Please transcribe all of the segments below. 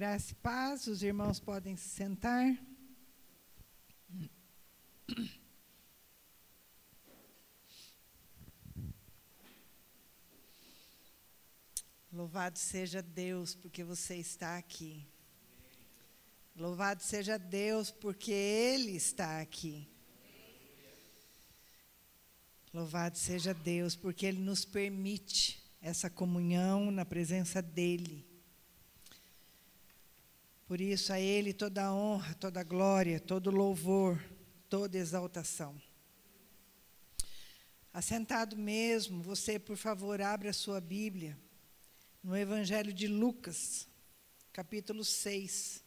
Graça e paz, os irmãos podem se sentar. Louvado seja Deus porque você está aqui. Louvado seja Deus porque Ele está aqui. Louvado seja Deus porque Ele nos permite essa comunhão na presença dEle. Por isso a Ele toda a honra, toda a glória, todo louvor, toda exaltação. Assentado mesmo, você, por favor, abra a sua Bíblia no Evangelho de Lucas, capítulo 6.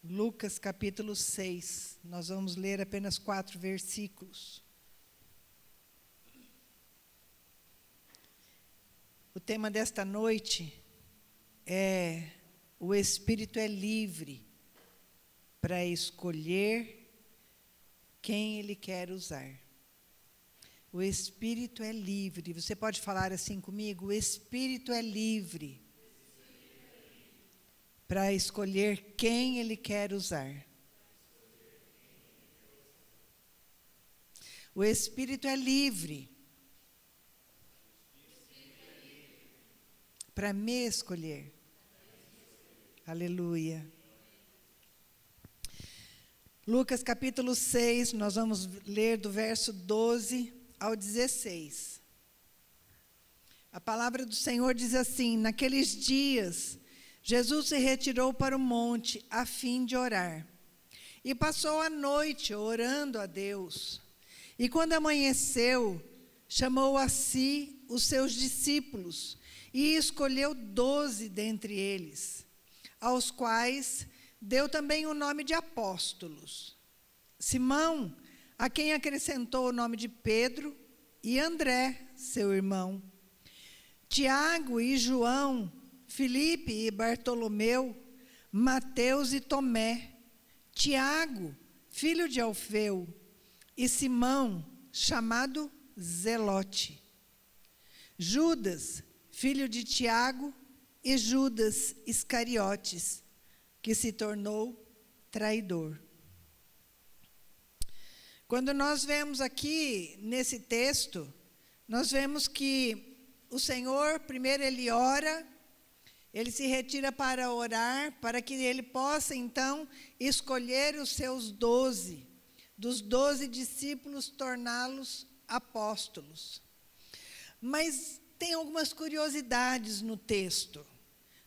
Lucas, capítulo 6. Nós vamos ler apenas 4 versículos. O tema desta noite é: o Espírito é livre para escolher quem Ele quer usar. O Espírito é livre. Você pode falar assim comigo? O Espírito é livre para escolher quem Ele quer usar. O Espírito é livre para me escolher. Aleluia. Lucas capítulo 6, nós vamos ler do verso 12 ao 16. A palavra do Senhor diz assim: naqueles dias, Jesus se retirou para o monte a fim de orar. E passou a noite orando a Deus. E quando amanheceu, chamou a si os seus discípulos e escolheu 12 dentre eles, aos quais deu também o nome de apóstolos. Simão, a quem acrescentou o nome de Pedro, e André, seu irmão, Tiago e João, Filipe e Bartolomeu, Mateus e Tomé, Tiago, filho de Alfeu, e Simão, chamado Zelote, Judas, filho de Tiago, e Judas Iscariotes, que se tornou traidor. Quando nós vemos aqui nesse texto, nós vemos que o Senhor, primeiro Ele ora, Ele se retira para orar, para que Ele possa então escolher os seus 12, dos 12 discípulos, torná-los apóstolos. Mas tem algumas curiosidades no texto.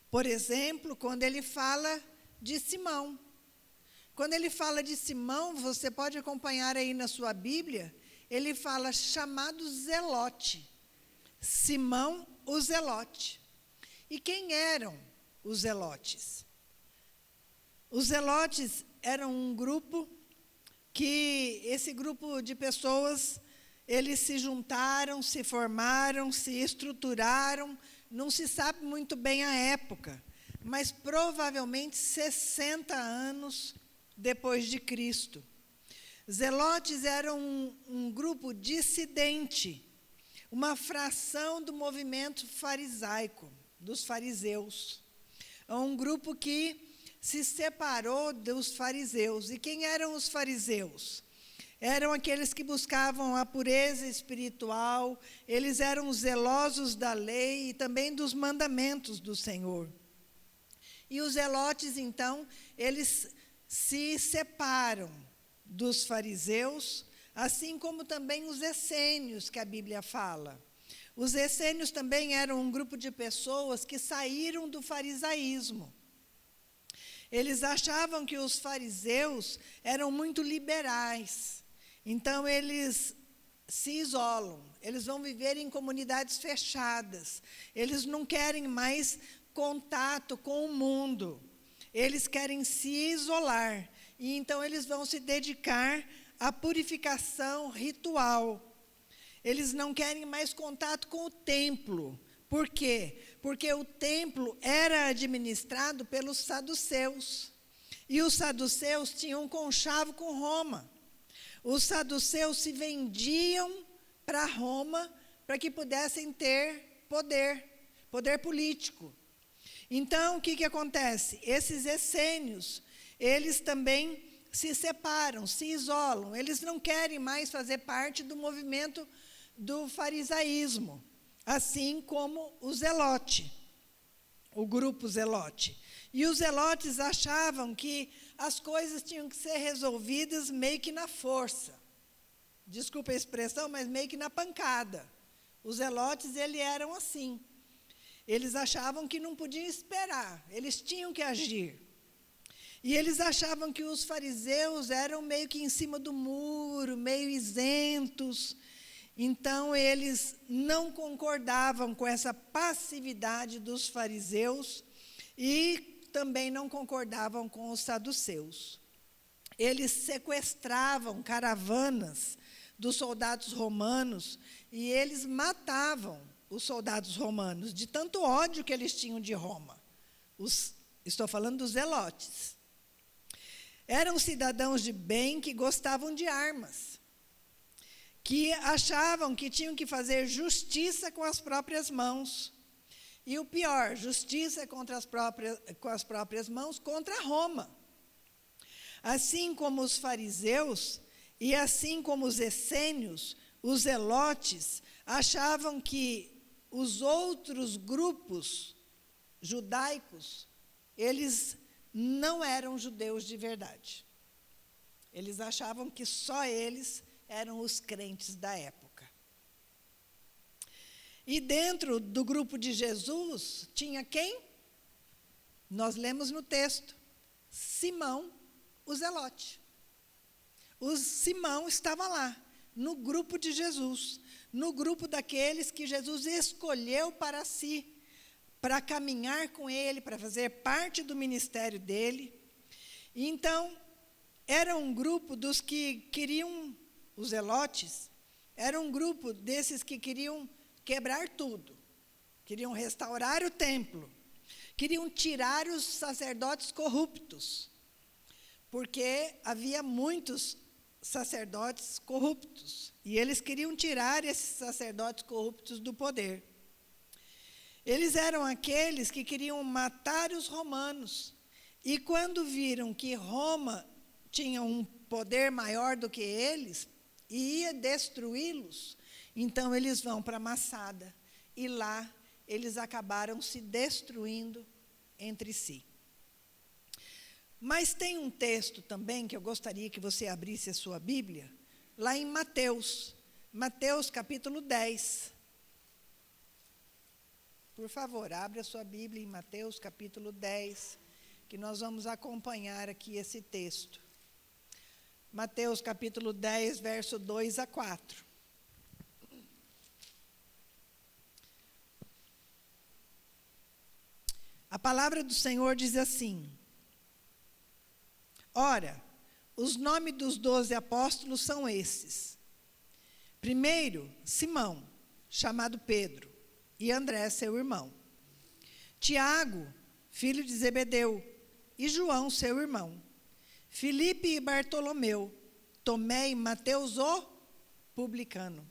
Por exemplo, quando ele fala de Simão. Quando ele fala de Simão, você pode acompanhar aí na sua Bíblia, ele fala chamado Zelote. Simão, o Zelote. E quem eram os Zelotes? Os Zelotes eram um grupo que, esse grupo de pessoas, eles se juntaram, se formaram, se estruturaram, não se sabe muito bem a época, mas provavelmente 60 anos depois de Cristo. Zelotes eram um grupo dissidente, uma fração do movimento farisaico, dos fariseus. É um grupo que se separou dos fariseus. E quem eram os fariseus? Eram aqueles que buscavam a pureza espiritual, eles eram zelosos da lei e também dos mandamentos do Senhor. E os zelotes, então, eles se separam dos fariseus, assim como também os essênios, que a Bíblia fala. Os essênios também eram um grupo de pessoas que saíram do farisaísmo. Eles achavam que os fariseus eram muito liberais. Então, eles se isolam, eles vão viver em comunidades fechadas, eles não querem mais contato com o mundo, eles querem se isolar, e então eles vão se dedicar à purificação ritual. Eles não querem mais contato com o templo. Por quê? Porque o templo era administrado pelos saduceus, e os saduceus tinham um conchavo com Roma. Os saduceus se vendiam para Roma para que pudessem ter poder político. Então, o que acontece? Esses essênios, eles também se separam, se isolam, eles não querem mais fazer parte do movimento do farisaísmo, assim como o Zelote, o grupo Zelote. E os zelotes achavam que as coisas tinham que ser resolvidas meio que na força. Desculpa a expressão, mas meio que na pancada. Os zelotes, eles eram assim. Eles achavam que não podiam esperar, eles tinham que agir. E eles achavam que os fariseus eram meio que em cima do muro, meio isentos. Então, eles não concordavam com essa passividade dos fariseus e também não concordavam com os saduceus. Eles sequestravam caravanas dos soldados romanos e eles matavam os soldados romanos, de tanto ódio que eles tinham de Roma. Estou falando dos zelotes. Eram cidadãos de bem que gostavam de armas, que achavam que tinham que fazer justiça com as próprias mãos. E o pior, justiça com as próprias mãos contra Roma. Assim como os fariseus e assim como os essênios, os zelotes achavam que os outros grupos judaicos, eles não eram judeus de verdade. Eles achavam que só eles eram os crentes da época. E dentro do grupo de Jesus, tinha quem? Nós lemos no texto, Simão, o zelote. O Simão estava lá, no grupo de Jesus, no grupo daqueles que Jesus escolheu para si, para caminhar com ele, para fazer parte do ministério dele. E então, era um grupo dos que queriam, os zelotes, era um grupo desses que queriam quebrar tudo, queriam restaurar o templo, queriam tirar os sacerdotes corruptos, porque havia muitos sacerdotes corruptos, e eles queriam tirar esses sacerdotes corruptos do poder. Eles eram aqueles que queriam matar os romanos, e quando viram que Roma tinha um poder maior do que eles, e ia destruí-los, então eles vão para Massada, e lá eles acabaram se destruindo entre si. Mas tem um texto também que eu gostaria que você abrisse a sua Bíblia, lá em Mateus capítulo 10. Por favor, abra a sua Bíblia em Mateus capítulo 10, que nós vamos acompanhar aqui esse texto. Mateus capítulo 10, verso 2 a 4. A palavra do Senhor diz assim: ora, os nomes dos 12 apóstolos são esses. Primeiro, Simão, chamado Pedro, e André, seu irmão. Tiago, filho de Zebedeu, e João, seu irmão. Filipe e Bartolomeu, Tomé e Mateus, o publicano.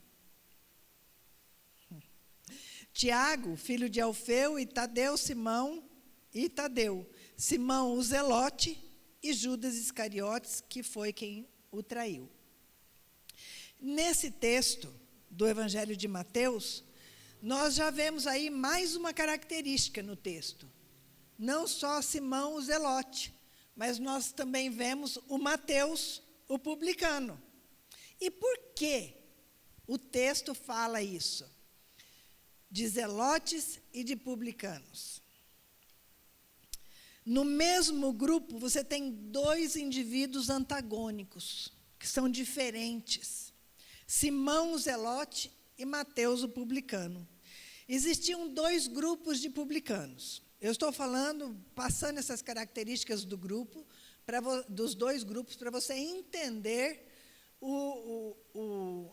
Tiago, filho de Alfeu, e Tadeu, Simão o zelote, e Judas Iscariotes, que foi quem o traiu. Nesse texto do Evangelho de Mateus, nós já vemos aí mais uma característica no texto. Não só Simão o zelote, mas nós também vemos o Mateus, o publicano. E por que o texto fala isso? De zelotes e de publicanos. No mesmo grupo, você tem dois indivíduos antagônicos, que são diferentes. Simão o zelote e Mateus o publicano. Existiam dois grupos de publicanos. Eu estou passando essas características do grupo, dos dois grupos, para você entender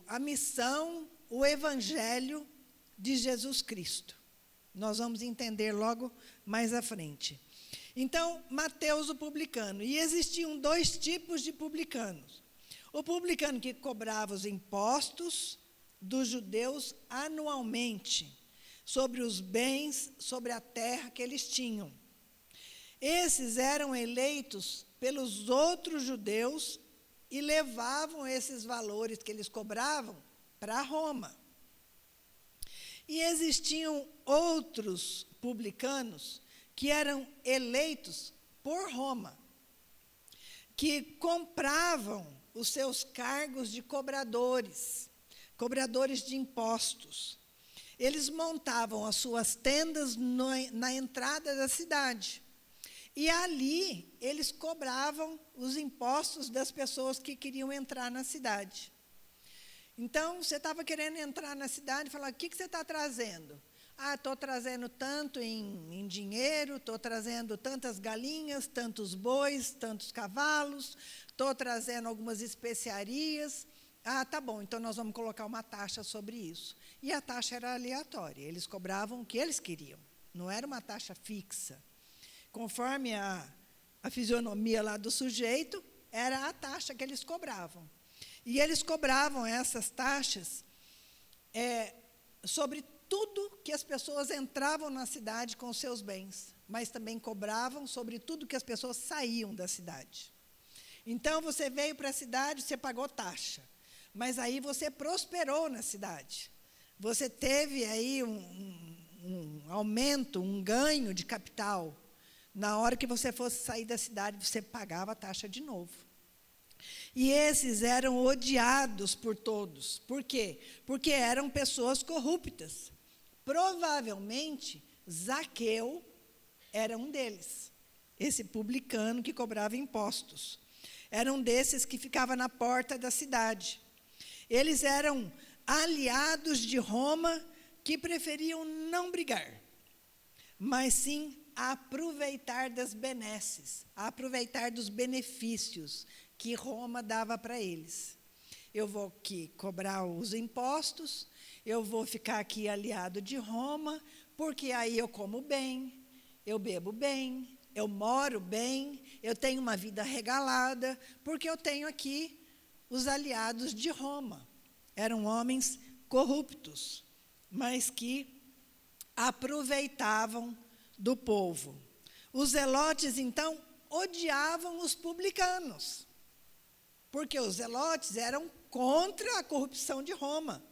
a missão, o evangelho de Jesus Cristo. Nós vamos entender logo mais à frente. Então, Mateus o publicano. E existiam dois tipos de publicanos. O publicano que cobrava os impostos dos judeus anualmente, sobre os bens, sobre a terra que eles tinham. Esses eram eleitos pelos outros judeus e levavam esses valores que eles cobravam para Roma. E existiam outros publicanos que eram eleitos por Roma, que compravam os seus cargos de cobradores de impostos. Eles montavam as suas tendas na entrada da cidade. E ali eles cobravam os impostos das pessoas que queriam entrar na cidade. Então, você estava querendo entrar na cidade e falar, o que você está trazendo? Ah, estou trazendo tanto em dinheiro, estou trazendo tantas galinhas, tantos bois, tantos cavalos, estou trazendo algumas especiarias. Ah, tá bom, então nós vamos colocar uma taxa sobre isso. E a taxa era aleatória, eles cobravam o que eles queriam, não era uma taxa fixa. Conforme a fisionomia lá do sujeito, era a taxa que eles cobravam. E eles cobravam essas taxas sobre tudo que as pessoas entravam na cidade com os seus bens, mas também cobravam sobre tudo que as pessoas saíam da cidade. Então, você veio para a cidade, você pagou taxa, mas aí você prosperou na cidade. Você teve aí um aumento, um ganho de capital. Na hora que você fosse sair da cidade, você pagava a taxa de novo. E esses eram odiados por todos. Por quê? Porque eram pessoas corruptas. Provavelmente, Zaqueu era um deles. Esse publicano que cobrava impostos. Era um desses que ficava na porta da cidade. Eles eram aliados de Roma que preferiam não brigar, mas sim aproveitar das benesses, aproveitar dos benefícios que Roma dava para eles. Eu vou aqui cobrar os impostos, eu vou ficar aqui aliado de Roma, porque aí eu como bem, eu bebo bem, eu moro bem, eu tenho uma vida regalada, porque eu tenho aqui os aliados de Roma. Eram homens corruptos, mas que aproveitavam do povo. Os zelotes, então, odiavam os publicanos, porque os zelotes eram contra a corrupção de Roma,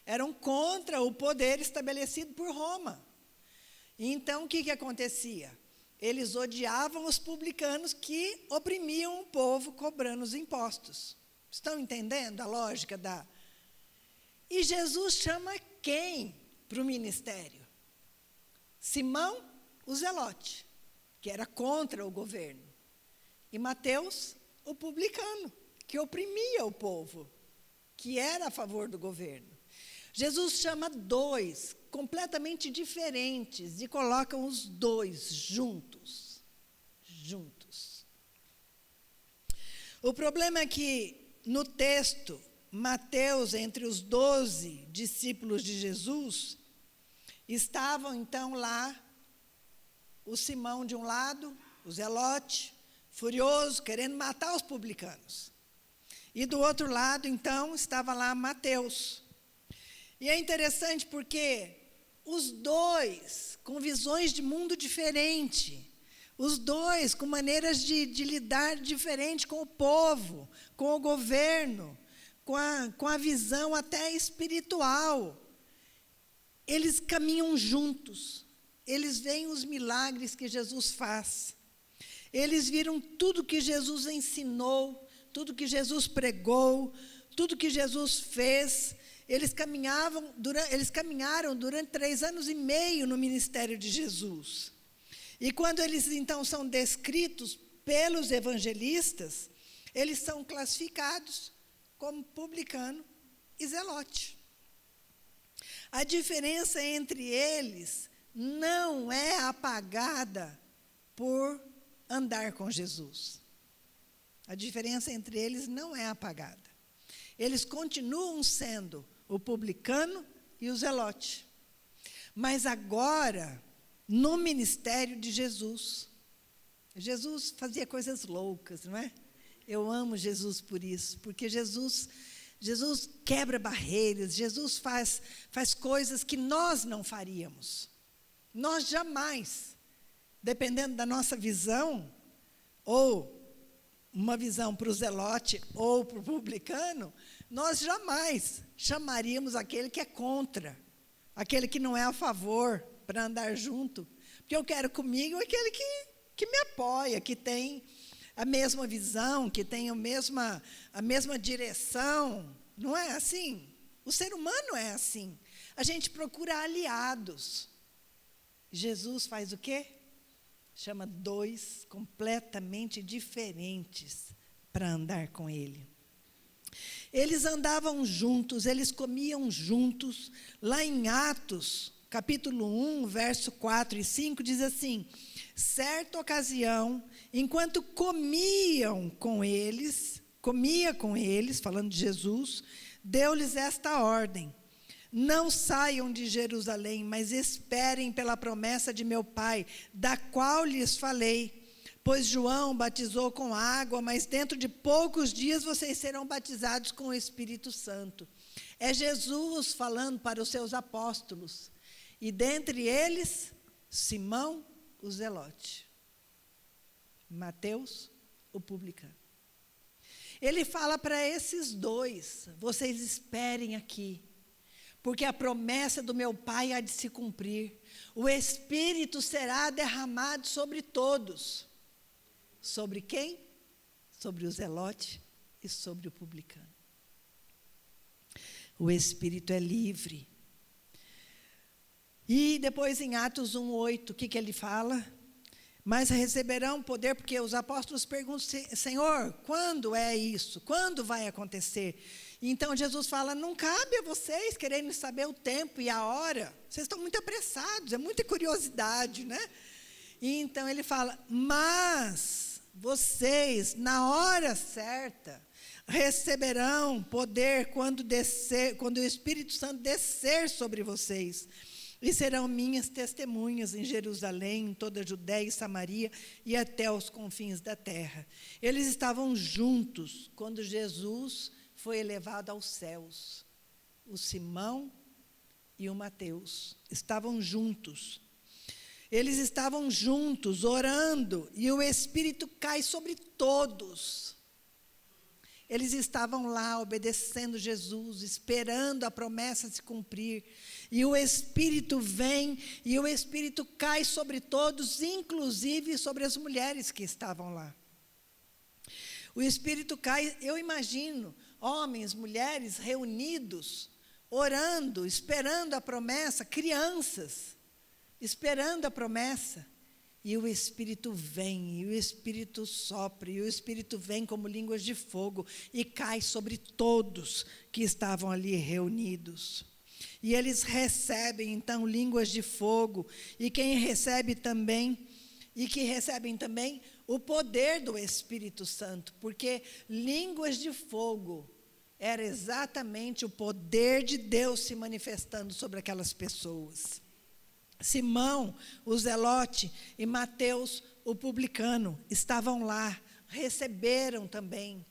eram contra o poder estabelecido por Roma. Então, o que acontecia? Eles odiavam os publicanos que oprimiam o povo cobrando os impostos. Estão entendendo a lógica da... E Jesus chama quem para o ministério? Simão, o zelote, que era contra o governo. E Mateus, o publicano, que oprimia o povo, que era a favor do governo. Jesus chama dois, completamente diferentes, e coloca os dois juntos. Juntos. O problema é que, no texto, Mateus, entre os 12 discípulos de Jesus, estavam, então, lá, o Simão de um lado, o zelote, furioso, querendo matar os publicanos. E do outro lado, então, estava lá Mateus. E é interessante porque os dois, com visões de mundo diferente, os dois com maneiras de lidar diferente com o povo, com o governo, com a visão até espiritual. Eles caminham juntos, eles veem os milagres que Jesus faz, eles viram tudo que Jesus ensinou, tudo que Jesus pregou, tudo que Jesus fez. Eles caminharam durante 3 anos e meio no ministério de Jesus. E quando eles, então, são descritos pelos evangelistas, eles são classificados como publicano e zelote. A diferença entre eles não é apagada por andar com Jesus. A diferença entre eles não é apagada. Eles continuam sendo o publicano e o zelote. Mas agora, no ministério de Jesus, Jesus fazia coisas loucas, não é? Eu amo Jesus por isso, porque Jesus Jesus quebra barreiras, Jesus faz coisas que nós não faríamos. Nós jamais, dependendo da nossa visão, ou uma visão para o zelote ou para o publicano, nós jamais chamaríamos aquele que é contra, aquele que não é a favor, para andar junto. Porque eu quero comigo aquele que me apoia, que tem a mesma visão, que tem a mesma direção. Não é assim? O ser humano é assim. A gente procura aliados. Jesus faz o quê? Chama dois completamente diferentes para andar com ele. Eles andavam juntos, eles comiam juntos. Lá em Atos, capítulo 1, verso 4 e 5, diz assim: certa ocasião, enquanto comia com eles, falando de Jesus, deu-lhes esta ordem: não saiam de Jerusalém, mas esperem pela promessa de meu Pai, da qual lhes falei. Pois João batizou com água, mas dentro de poucos dias vocês serão batizados com o Espírito Santo. É Jesus falando para os seus apóstolos. E dentre eles, Simão, o zelote. Mateus, o publicano. Ele fala para esses dois: vocês esperem aqui, porque a promessa do meu Pai há de se cumprir. O Espírito será derramado sobre todos. Sobre quem? Sobre o zelote e sobre o publicano. O Espírito é livre. E depois em Atos 1:8, o que ele fala? Mas receberão poder, porque os apóstolos perguntam: Senhor, quando é isso? Quando vai acontecer? Então Jesus fala: não cabe a vocês quererem saber o tempo e a hora. Vocês estão muito apressados, é muita curiosidade, né? E então ele fala: mas vocês, na hora certa, receberão poder quando o Espírito Santo descer sobre vocês. E serão minhas testemunhas em Jerusalém, em toda a Judéia e Samaria e até os confins da terra. Eles estavam juntos quando Jesus foi elevado aos céus. O Simão e o Mateus estavam juntos. Eles estavam juntos, orando, e o Espírito cai sobre todos. Eles estavam lá obedecendo Jesus, esperando a promessa se cumprir. E o Espírito vem, e o Espírito cai sobre todos, inclusive sobre as mulheres que estavam lá. O Espírito cai, eu imagino, homens, mulheres reunidos, orando, esperando a promessa, crianças, esperando a promessa. E o Espírito vem, e o Espírito sopra, e o Espírito vem como línguas de fogo, e cai sobre todos que estavam ali reunidos. E eles recebem, então, línguas de fogo, e que recebem também o poder do Espírito Santo, porque línguas de fogo era exatamente o poder de Deus se manifestando sobre aquelas pessoas. Simão, o zelote, e Mateus, o publicano, estavam lá, receberam também.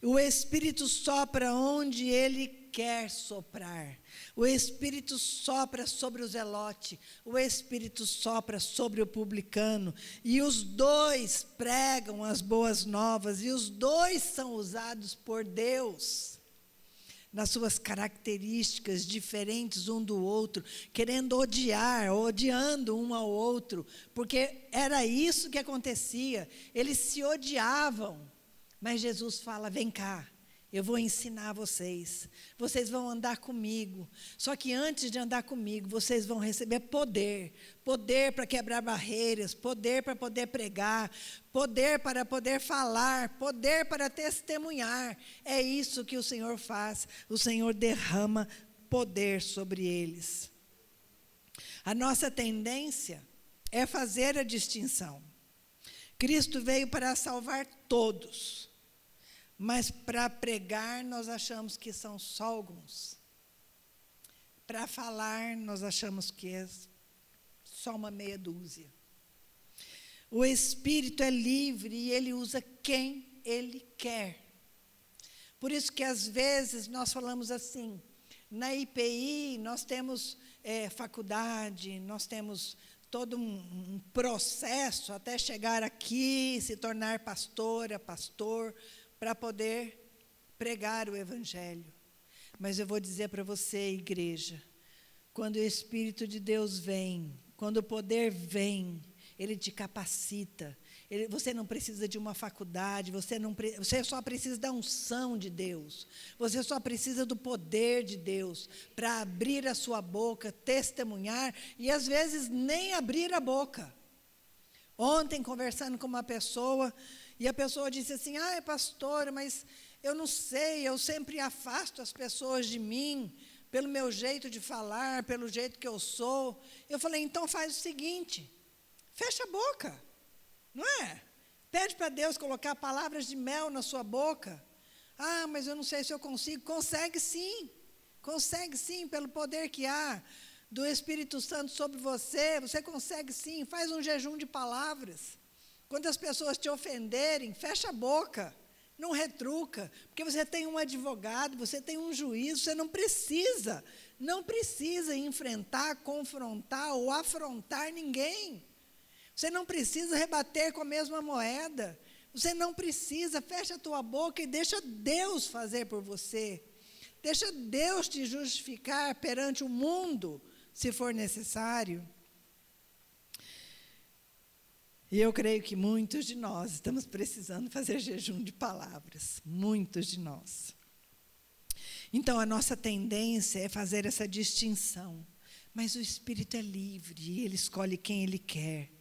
O Espírito sopra onde Ele quer soprar. O Espírito sopra sobre o zelote, o Espírito sopra sobre o publicano, e os dois pregam as boas novas, e os dois são usados por Deus nas suas características diferentes um do outro, querendo odiando um ao outro, porque era isso que acontecia. Eles se odiavam, mas Jesus fala: vem cá, eu vou ensinar vocês vão andar comigo, só que antes de andar comigo, vocês vão receber poder para quebrar barreiras, poder para poder pregar, poder para poder falar, poder para testemunhar. É isso que o Senhor faz, o Senhor derrama poder sobre eles. A nossa tendência é fazer a distinção. Cristo veio para salvar todos, mas para pregar nós achamos que são só alguns. Para falar nós achamos que é só uma meia dúzia. O Espírito é livre e Ele usa quem Ele quer. Por isso que, às vezes, nós falamos assim, na IPI nós temos faculdade, nós temos todo um processo até chegar aqui, se tornar pastora, pastor, para poder pregar o Evangelho. Mas eu vou dizer para você, igreja, quando o Espírito de Deus vem, quando o poder vem, Ele te capacita. Você não precisa de uma faculdade, você só precisa da unção de Deus. Você só precisa do poder de Deus para abrir a sua boca, testemunhar e, às vezes, nem abrir a boca. Ontem, conversando com uma pessoa, e a pessoa disse assim, pastora, mas eu não sei, eu sempre afasto as pessoas de mim, pelo meu jeito de falar, pelo jeito que eu sou. Eu falei, então faz o seguinte, fecha a boca. Não é? Pede para Deus colocar palavras de mel na sua boca. Mas eu não sei se eu consigo. Consegue sim, pelo poder que há do Espírito Santo sobre você. Você consegue sim, faz um jejum de palavras. Quando as pessoas te ofenderem, fecha a boca, não retruca, porque você tem um advogado, você tem um juiz, você não precisa enfrentar, confrontar ou afrontar ninguém. Você não precisa rebater com a mesma moeda. Você não precisa, fecha a tua boca e deixa Deus fazer por você. Deixa Deus te justificar perante o mundo, se for necessário. E eu creio que muitos de nós estamos precisando fazer jejum de palavras. Muitos de nós. Então, a nossa tendência é fazer essa distinção. Mas o Espírito é livre e Ele escolhe quem Ele quer.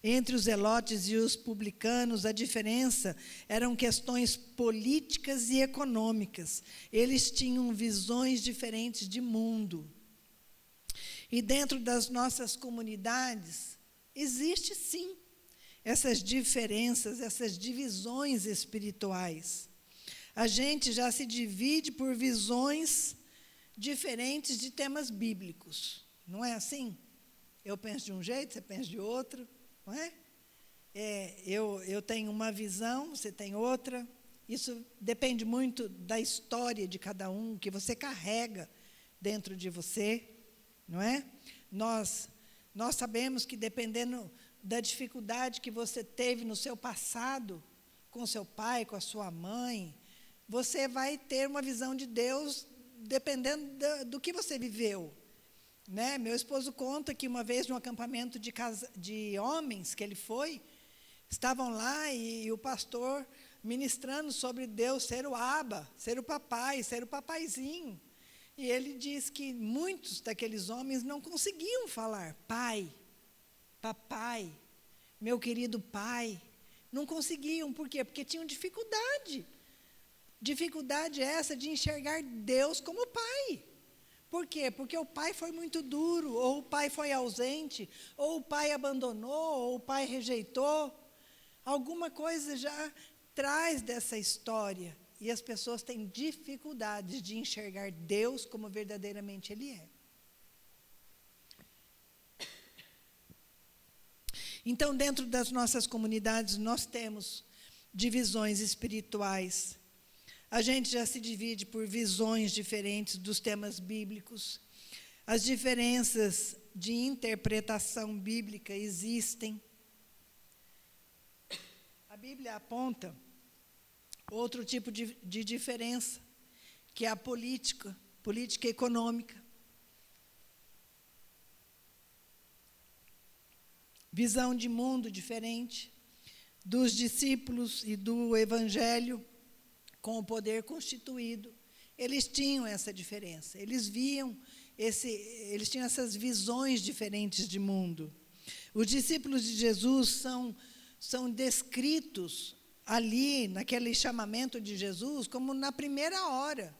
Entre os zelotes e os publicanos, a diferença eram questões políticas e econômicas. Eles tinham visões diferentes de mundo. E dentro das nossas comunidades, existe sim essas diferenças, essas divisões espirituais. A gente já se divide por visões diferentes de temas bíblicos. Não é assim? Eu penso de um jeito, você pensa de outro. Não é? Eu tenho uma visão, você tem outra. Isso depende muito da história de cada um, que você carrega dentro de você, não é? Nós sabemos que, dependendo da dificuldade que você teve no seu passado, com seu pai, com a sua mãe, você vai ter uma visão de Deus dependendo do que você viveu. Né? Meu esposo conta que uma vez, num acampamento de homens que ele foi, estavam lá e o pastor ministrando sobre Deus ser o Abba, ser o papai, ser o papaizinho. E ele diz que muitos daqueles homens não conseguiam falar pai, papai, meu querido pai. Não conseguiam, por quê? Porque tinham dificuldade. Dificuldade essa de enxergar Deus como pai. Por quê? Porque o pai foi muito duro, ou o pai foi ausente, ou o pai abandonou, ou o pai rejeitou. Alguma coisa já traz dessa história. E as pessoas têm dificuldades de enxergar Deus como verdadeiramente Ele é. Então, dentro das nossas comunidades, nós temos divisões espirituais. A gente já se divide por visões diferentes dos temas bíblicos. As diferenças de interpretação bíblica existem. A Bíblia aponta outro tipo de diferença, que é a política econômica. Visão de mundo diferente dos discípulos e do Evangelho com o poder constituído. Eles tinham essa diferença, eles tinham essas visões diferentes de mundo. Os discípulos de Jesus são descritos ali, naquele chamamento de Jesus, como na primeira hora.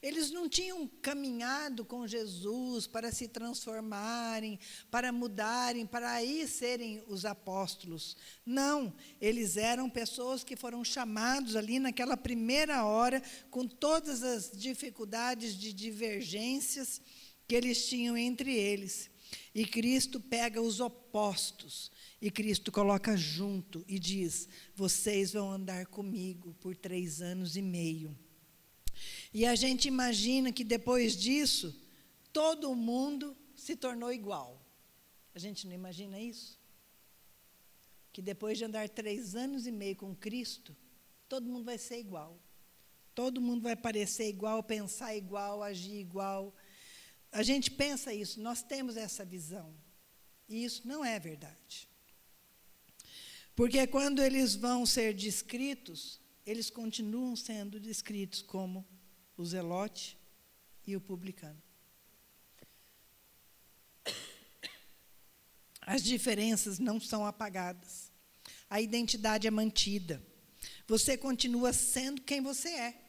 Eles não tinham caminhado com Jesus para se transformarem, para mudarem, para aí serem os apóstolos. Não, eles eram pessoas que foram chamados ali naquela primeira hora, com todas as dificuldades de divergências que eles tinham entre eles. E Cristo pega os opostos, e Cristo coloca junto e diz: vocês vão andar comigo por 3 anos e meio. E a gente imagina que depois disso, todo mundo se tornou igual. A gente não imagina isso? Que depois de andar 3 anos e meio com Cristo, todo mundo vai ser igual. Todo mundo vai parecer igual, pensar igual, agir igual. A gente pensa isso, nós temos essa visão. E isso não é verdade. Porque quando eles vão ser descritos, eles continuam sendo descritos como o zelote e o publicano. As diferenças não são apagadas. A identidade é mantida. Você continua sendo quem você é.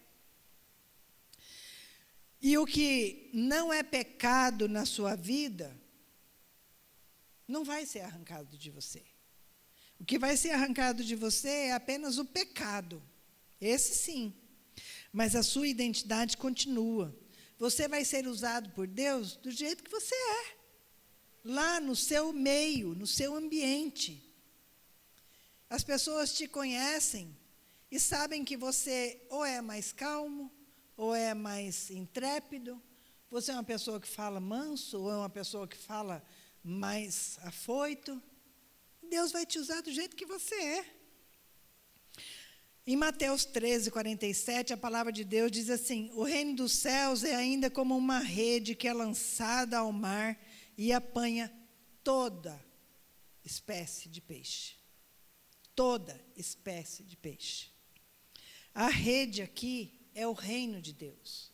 E o que não é pecado na sua vida, não vai ser arrancado de você. O que vai ser arrancado de você é apenas o pecado. Esse sim. Mas a sua identidade continua. Você vai ser usado por Deus do jeito que você é. Lá no seu meio, no seu ambiente. As pessoas te conhecem e sabem que você ou é mais calmo, ou é mais intrépido, você é uma pessoa que fala manso, ou é uma pessoa que fala mais afoito. Deus vai te usar do jeito que você é. Em Mateus 13, 47, a palavra de Deus diz assim: o reino dos céus é ainda como uma rede que é lançada ao mar e apanha toda espécie de peixe. Toda espécie de peixe. A rede aqui é o reino de Deus.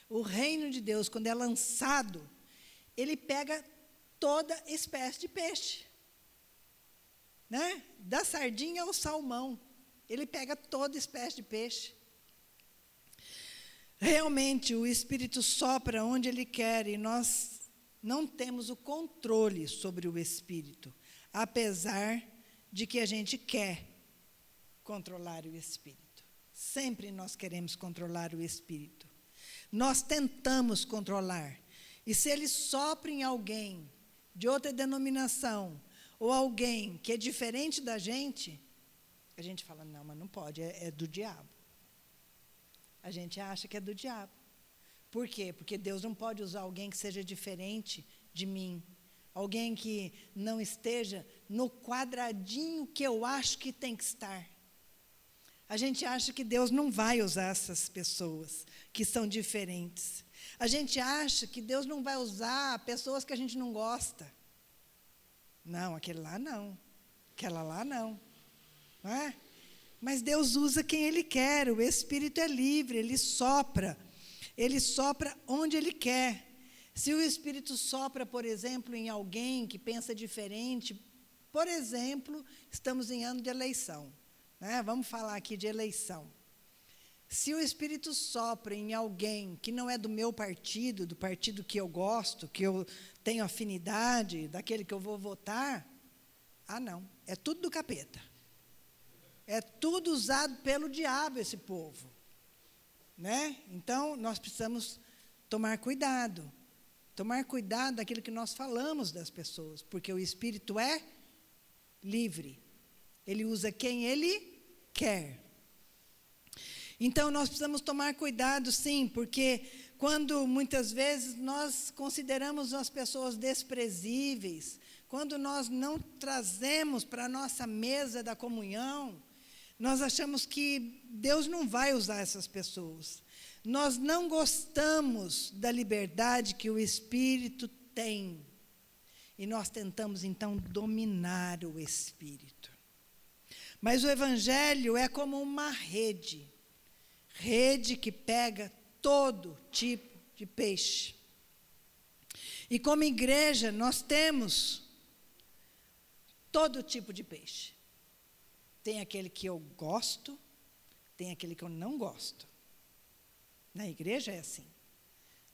O reino de Deus, quando é lançado, ele pega toda espécie de peixe. Né? Da sardinha ao salmão. Ele pega toda espécie de peixe. Realmente, o Espírito sopra onde Ele quer e nós não temos o controle sobre o Espírito, apesar de que a gente quer controlar o Espírito. Sempre nós queremos controlar o Espírito. Nós tentamos controlar. E se ele sopra em alguém de outra denominação, ou alguém que é diferente da gente, a gente fala, não, mas não pode, é do diabo. A gente acha que é do diabo. Por quê? Porque Deus não pode usar alguém que seja diferente de mim. Alguém que não esteja no quadradinho que eu acho que tem que estar. A gente acha que Deus não vai usar essas pessoas que são diferentes. A gente acha que Deus não vai usar pessoas que a gente não gosta. Não, aquele lá não. Aquela lá não. Não é? Mas Deus usa quem Ele quer. O Espírito é livre, Ele sopra. Ele sopra onde Ele quer. Se o Espírito sopra, por exemplo, em alguém que pensa diferente, por exemplo, estamos em ano de eleição. Né? Vamos falar aqui de eleição. Se o Espírito sopra em alguém que não é do meu partido, do partido que eu gosto, que eu tenho afinidade, daquele que eu vou votar, não, é tudo do capeta. É tudo usado pelo diabo, esse povo. Né? Então, nós precisamos tomar cuidado. Tomar cuidado daquilo que nós falamos das pessoas, porque o Espírito é livre. Ele usa quem Ele quer. Então, nós precisamos tomar cuidado, sim, porque quando muitas vezes nós consideramos as pessoas desprezíveis, quando nós não trazemos para a nossa mesa da comunhão, nós achamos que Deus não vai usar essas pessoas. Nós não gostamos da liberdade que o Espírito tem. E nós tentamos, então, dominar o Espírito. Mas o Evangelho é como uma rede. Rede que pega todo tipo de peixe. E como igreja, nós temos todo tipo de peixe. Tem aquele que eu gosto, tem aquele que eu não gosto. Na igreja é assim.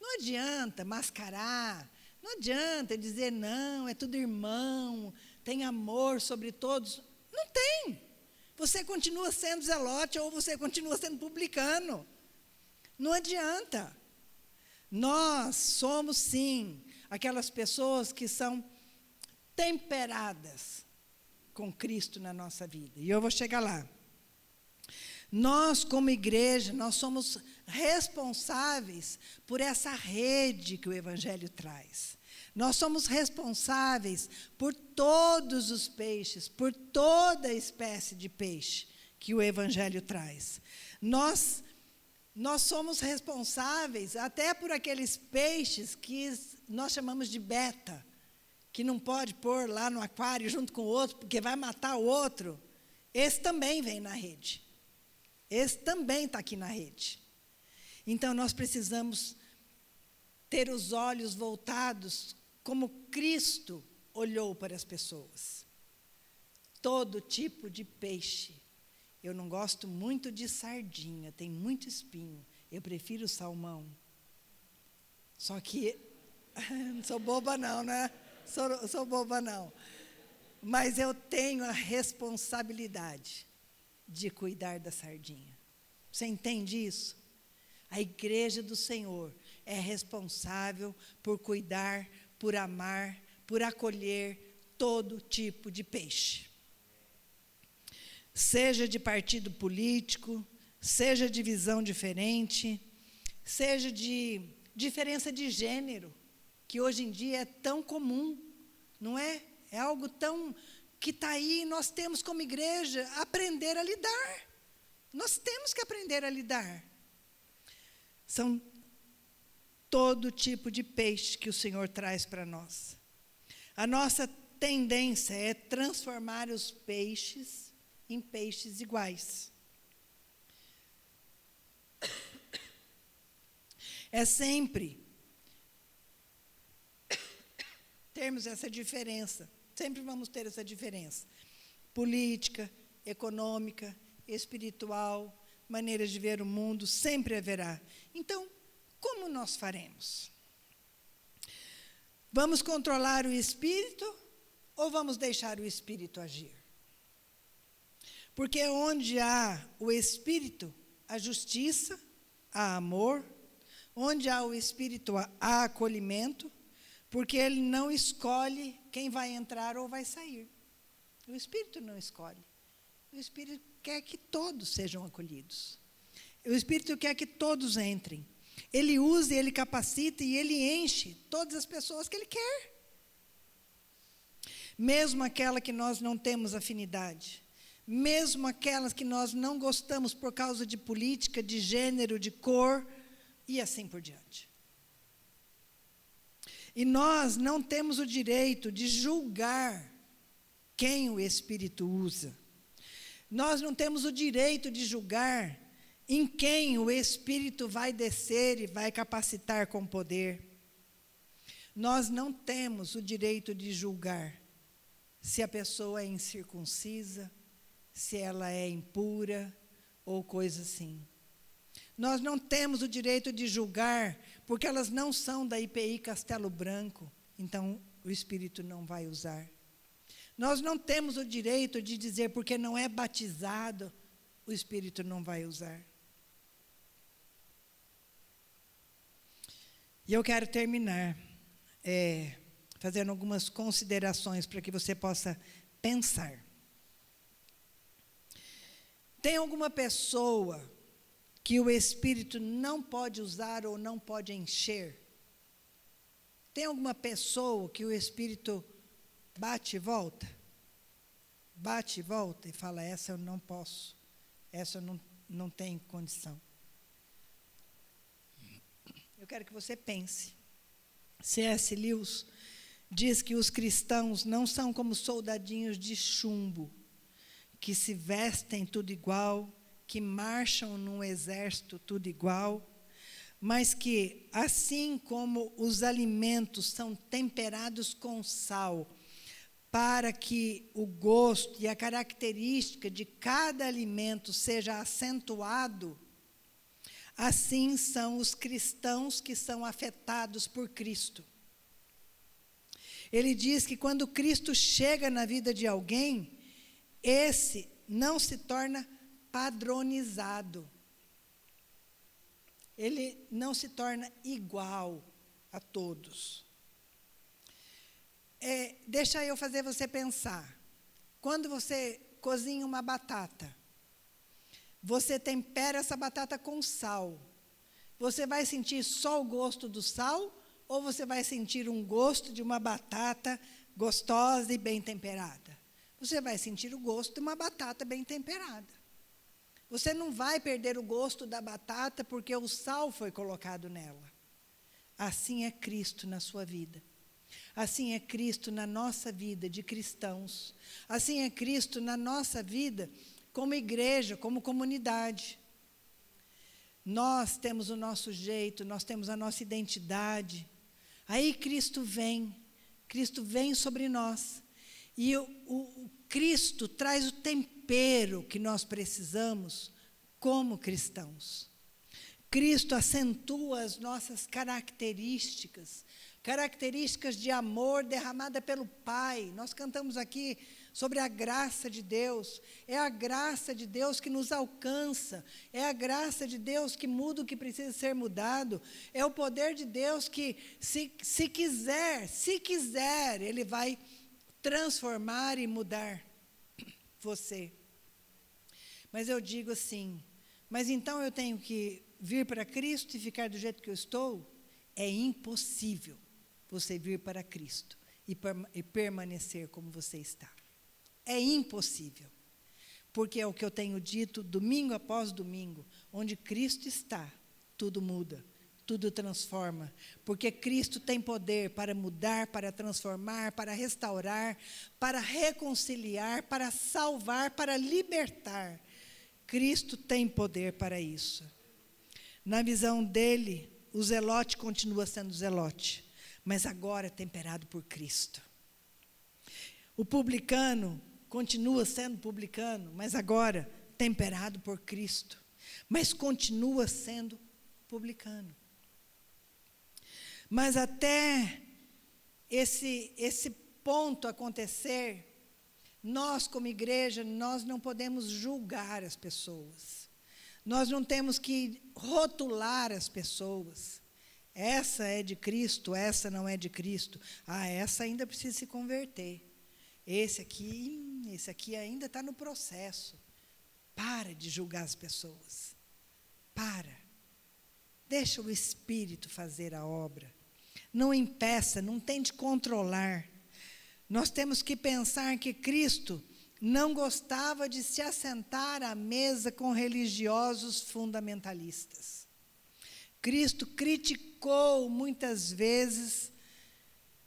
Não adianta mascarar, não adianta dizer não, é tudo irmão, tem amor sobre todos. Não tem. Você continua sendo zelote ou você continua sendo publicano. Não adianta. Nós somos, sim, aquelas pessoas que são temperadas com Cristo na nossa vida. E eu vou chegar lá. Nós, como igreja, nós somos responsáveis por essa rede que o Evangelho traz. Nós somos responsáveis por todos os peixes, por toda espécie de peixe que o Evangelho traz. Nós somos responsáveis até por aqueles peixes que nós chamamos de beta, que não pode pôr lá no aquário junto com o outro, porque vai matar o outro. Esse também vem na rede. Esse também está aqui na rede. Então, nós precisamos ter os olhos voltados como Cristo olhou para as pessoas. Todo tipo de peixe. Eu não gosto muito de sardinha, tem muito espinho. Eu prefiro salmão. Só que, não sou boba não, né? Sou boba não. Mas eu tenho a responsabilidade de cuidar da sardinha. Você entende isso? A igreja do Senhor é responsável por cuidar, por amar, por acolher todo tipo de peixe. Seja de partido político, seja de visão diferente, seja de diferença de gênero, que hoje em dia é tão comum, não é? É algo tão que está aí, nós temos como igreja aprender a lidar. Nós temos que aprender a lidar. São todo tipo de peixe que o Senhor traz para nós. A nossa tendência é transformar os peixes em peixes iguais. É sempre termos essa diferença. Sempre vamos ter essa diferença. Política, econômica, espiritual, maneiras de ver o mundo, sempre haverá. Então, como nós faremos? Vamos controlar o espírito ou vamos deixar o espírito agir? Porque onde há o espírito, há justiça, há amor. Onde há o espírito, há acolhimento. Porque ele não escolhe quem vai entrar ou vai sair. O Espírito não escolhe. O Espírito quer que todos sejam acolhidos. O Espírito quer que todos entrem. Ele usa, ele capacita e ele enche todas as pessoas que ele quer. Mesmo aquela que nós não temos afinidade. Mesmo aquelas que nós não gostamos por causa de política, de gênero, de cor e assim por diante. E nós não temos o direito de julgar quem o Espírito usa. Nós não temos o direito de julgar em quem o Espírito vai descer e vai capacitar com poder. Nós não temos o direito de julgar se a pessoa é incircuncisa, se ela é impura ou coisa assim. Nós não temos o direito de julgar, porque elas não são da IPI Castelo Branco, então o Espírito não vai usar. Nós não temos o direito de dizer, porque não é batizado, o Espírito não vai usar. E eu quero terminar fazendo algumas considerações para que você possa pensar. Tem alguma pessoa que o Espírito não pode usar ou não pode encher? Tem alguma pessoa que o Espírito bate e volta? Bate e volta e fala, essa eu não posso, essa eu não tenho condição. Eu quero que você pense. C.S. Lewis diz que os cristãos não são como soldadinhos de chumbo, que se vestem tudo igual, que marcham num exército tudo igual, mas que, assim como os alimentos são temperados com sal, para que o gosto e a característica de cada alimento seja acentuado, assim são os cristãos que são afetados por Cristo. Ele diz que quando Cristo chega na vida de alguém, esse não se torna padronizado. Ele não se torna igual a todos. Deixa eu fazer você pensar. Quando você cozinha uma batata, você tempera essa batata com sal. Você vai sentir só o gosto do sal ou você vai sentir um gosto de uma batata gostosa e bem temperada? Você vai sentir o gosto de uma batata bem temperada. Você não vai perder o gosto da batata porque o sal foi colocado nela. Assim é Cristo na sua vida. Assim é Cristo na nossa vida de cristãos. Assim é Cristo na nossa vida como igreja, como comunidade. Nós temos o nosso jeito, nós temos a nossa identidade. Aí Cristo vem sobre nós. E o Cristo traz o tempero que nós precisamos como cristãos. Cristo acentua as nossas características de amor derramada pelo Pai. Nós cantamos aqui sobre a graça de Deus. É a graça de Deus que nos alcança. É a graça de Deus que muda o que precisa ser mudado. É o poder de Deus que, se quiser, Ele vai transformar e mudar você. Mas eu digo assim, mas então eu tenho que vir para Cristo e ficar do jeito que eu estou? É impossível você vir para Cristo e permanecer como você está. É impossível. Porque é o que eu tenho dito domingo após domingo. Onde Cristo está, tudo muda, tudo transforma. Porque Cristo tem poder para mudar, para transformar, para restaurar, para reconciliar, para salvar, para libertar. Cristo tem poder para isso. Na visão dele, o zelote continua sendo zelote, mas agora é temperado por Cristo. O publicano continua sendo publicano, mas agora temperado por Cristo. Mas continua sendo publicano. Mas até esse ponto acontecer, nós como igreja, nós não podemos julgar as pessoas. Nós não temos que rotular as pessoas. Essa é de Cristo, essa não é de Cristo. Ah, essa ainda precisa se converter. Esse aqui ainda está no processo. Para de julgar as pessoas. Para. Deixa o Espírito fazer a obra. Não impeça, não tente controlar. Nós temos que pensar que Cristo não gostava de se assentar à mesa com religiosos fundamentalistas. Cristo criticou muitas vezes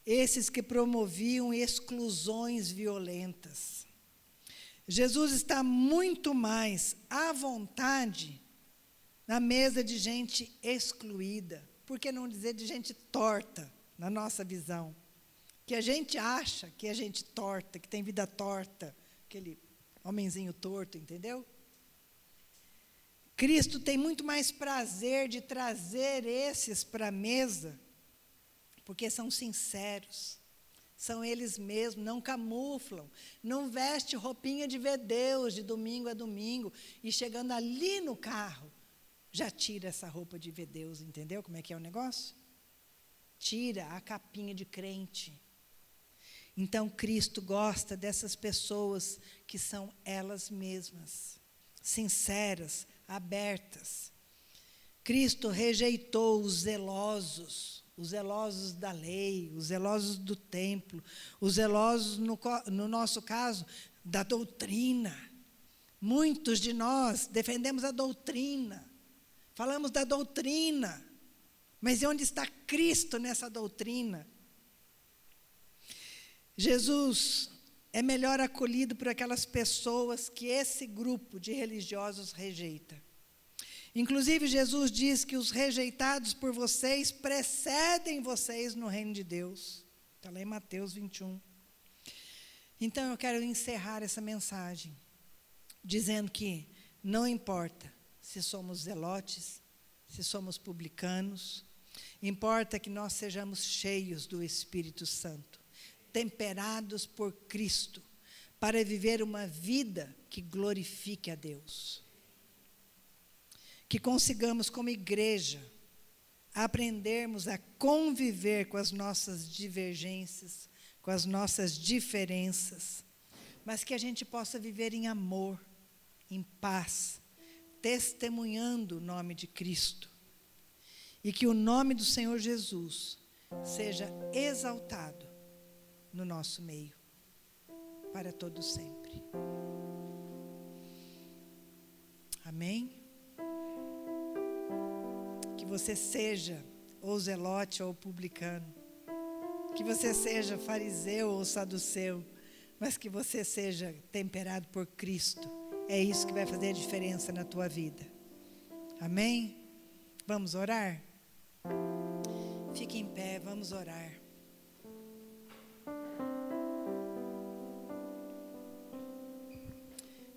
esses que promoviam exclusões violentas. Jesus está muito mais à vontade na mesa de gente excluída, por que não dizer de gente torta, na nossa visão, que a gente acha que é gente torta, que tem vida torta, aquele homenzinho torto, entendeu? Cristo tem muito mais prazer de trazer esses para a mesa, porque são sinceros, são eles mesmos, não camuflam, não veste roupinha de ver Deus de domingo a domingo, e chegando ali no carro, já tira essa roupa de ver Deus, entendeu como é que é o negócio? Tira a capinha de crente. Então, Cristo gosta dessas pessoas que são elas mesmas, sinceras, abertas. Cristo rejeitou os zelosos da lei, os zelosos do templo, os zelosos, no nosso caso, da doutrina. Muitos de nós defendemos a doutrina, falamos da doutrina, mas onde está Cristo nessa doutrina? Jesus é melhor acolhido por aquelas pessoas que esse grupo de religiosos rejeita. Inclusive, Jesus diz que os rejeitados por vocês precedem vocês no reino de Deus. Está lá em Mateus 21. Então, eu quero encerrar essa mensagem dizendo que não importa se somos zelotes, se somos publicanos, importa que nós sejamos cheios do Espírito Santo, temperados por Cristo, para viver uma vida que glorifique a Deus. Que consigamos, como igreja, aprendermos a conviver com as nossas divergências, com as nossas diferenças, mas que a gente possa viver em amor, em paz, testemunhando o nome de Cristo. E que o nome do Senhor Jesus seja exaltado no nosso meio, para todo sempre. Amém? Que você seja ou zelote ou publicano, que você seja fariseu ou saduceu, mas que você seja temperado por Cristo. É isso que vai fazer a diferença na tua vida. Amém? Vamos orar? Fique em pé, vamos orar.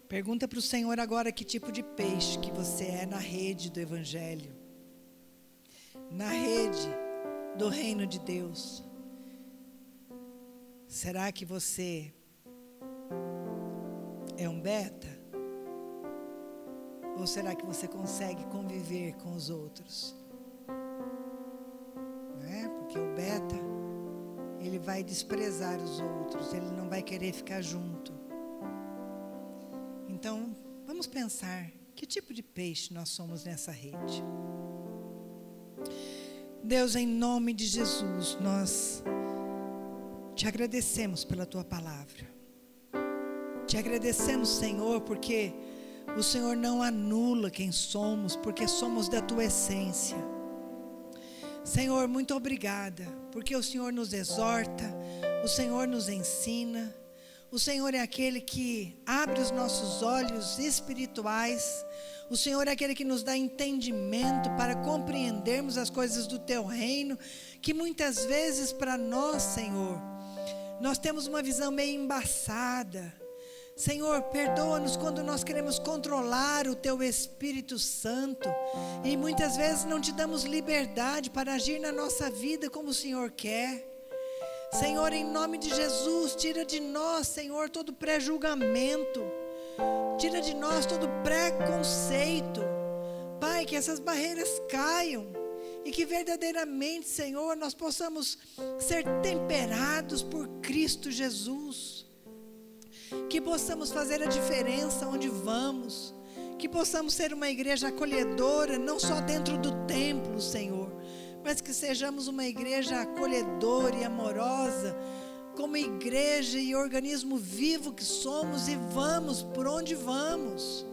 Pergunta para o Senhor agora que tipo de peixe que você é na rede do Evangelho, na rede do reino de Deus. Será que você é um beta? Ou será que você consegue conviver com os outros? Não é? Porque o beta, ele vai desprezar os outros, ele não vai querer ficar junto. Então, vamos pensar, que tipo de peixe nós somos nessa rede? Deus, em nome de Jesus, nós te agradecemos pela tua palavra. Te agradecemos, Senhor, porque o Senhor não anula quem somos, porque somos da tua essência. Senhor, muito obrigada, porque o Senhor nos exorta, o Senhor nos ensina. O Senhor é aquele que abre os nossos olhos espirituais. O Senhor é aquele que nos dá entendimento para compreendermos as coisas do teu reino, que muitas vezes para nós, Senhor, nós temos uma visão meio embaçada. Senhor, perdoa-nos quando nós queremos controlar o teu Espírito Santo e muitas vezes não te damos liberdade para agir na nossa vida como o Senhor quer. Senhor, em nome de Jesus, tira de nós, Senhor, todo pré-julgamento, tira de nós todo preconceito. Pai, que essas barreiras caiam e que verdadeiramente, Senhor, nós possamos ser temperados por Cristo Jesus. Que possamos fazer a diferença onde vamos, que possamos ser uma igreja acolhedora, não só dentro do templo, Senhor, mas que sejamos uma igreja acolhedora e amorosa, como igreja e organismo vivo que somos e vamos por onde vamos.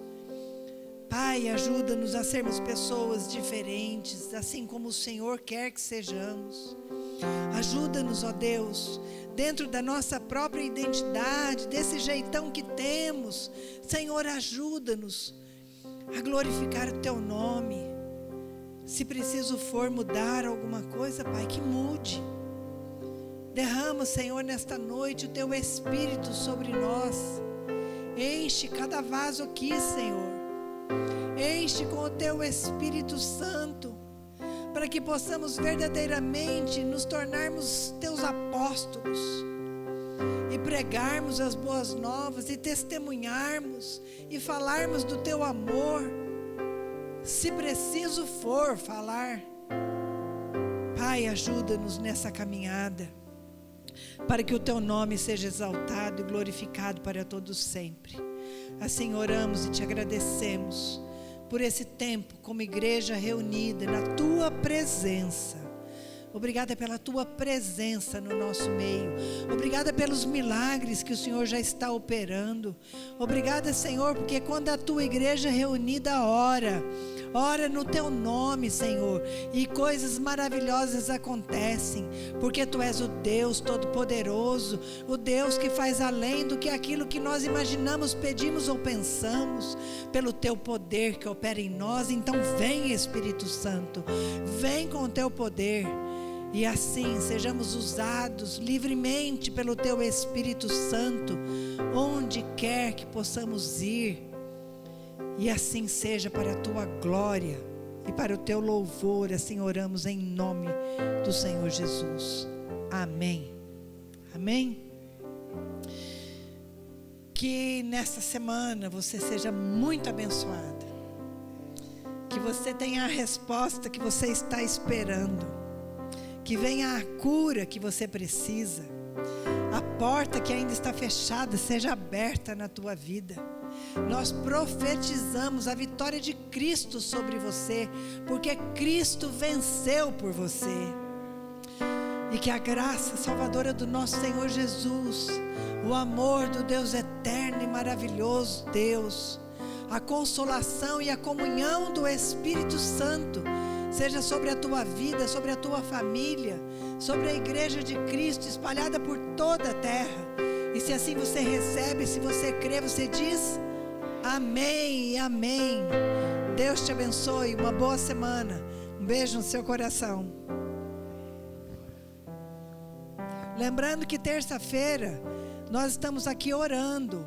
Pai, ajuda-nos a sermos pessoas diferentes, assim como o Senhor quer que sejamos. Ajuda-nos, ó Deus, dentro da nossa própria identidade, desse jeitão que temos. Senhor, ajuda-nos a glorificar o teu nome. Se preciso for mudar alguma coisa, Pai, que mude. Derrama, Senhor, nesta noite o teu Espírito sobre nós. Enche cada vaso aqui, Senhor. Enche com o teu Espírito Santo, para que possamos verdadeiramente nos tornarmos teus apóstolos e pregarmos as boas novas e testemunharmos e falarmos do teu amor. Se preciso for falar, Pai, ajuda-nos nessa caminhada, para que o teu nome seja exaltado e glorificado para todos sempre. Assim oramos e te agradecemos por esse tempo como igreja reunida na tua presença. Obrigada pela tua presença no nosso meio. Obrigada pelos milagres que o Senhor já está operando. Obrigada, Senhor, porque quando a tua igreja reunida ora no teu nome, Senhor, e coisas maravilhosas acontecem, porque tu és o Deus Todo-Poderoso, o Deus que faz além do que aquilo que nós imaginamos, pedimos ou pensamos, pelo teu poder que opera em nós. Então vem, Espírito Santo, vem com o teu poder. E assim sejamos usados livremente pelo teu Espírito Santo, onde quer que possamos ir. E assim seja para a tua glória e para o teu louvor. Assim oramos em nome do Senhor Jesus. Amém. Amém. Que nessa semana você seja muito abençoada. Que você tenha a resposta que você está esperando. Que venha a cura que você precisa, A porta que ainda está fechada seja aberta na tua vida. Nós profetizamos a vitória de Cristo sobre você, porque Cristo venceu por você. E que a graça salvadora do nosso Senhor Jesus, o amor do Deus eterno e maravilhoso Deus, a consolação e a comunhão do Espírito Santo seja sobre a tua vida, sobre a tua família, sobre a igreja de Cristo espalhada por toda a terra. E se assim você recebe, se você crê, você diz amém, amém. Deus te abençoe, uma boa semana. Um beijo no seu coração. Lembrando que terça-feira nós estamos aqui orando.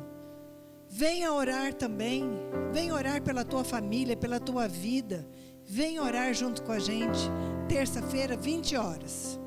Venha orar também. Venha orar pela tua família, pela tua vida. Venha orar junto com a gente. Terça-feira, 20 horas.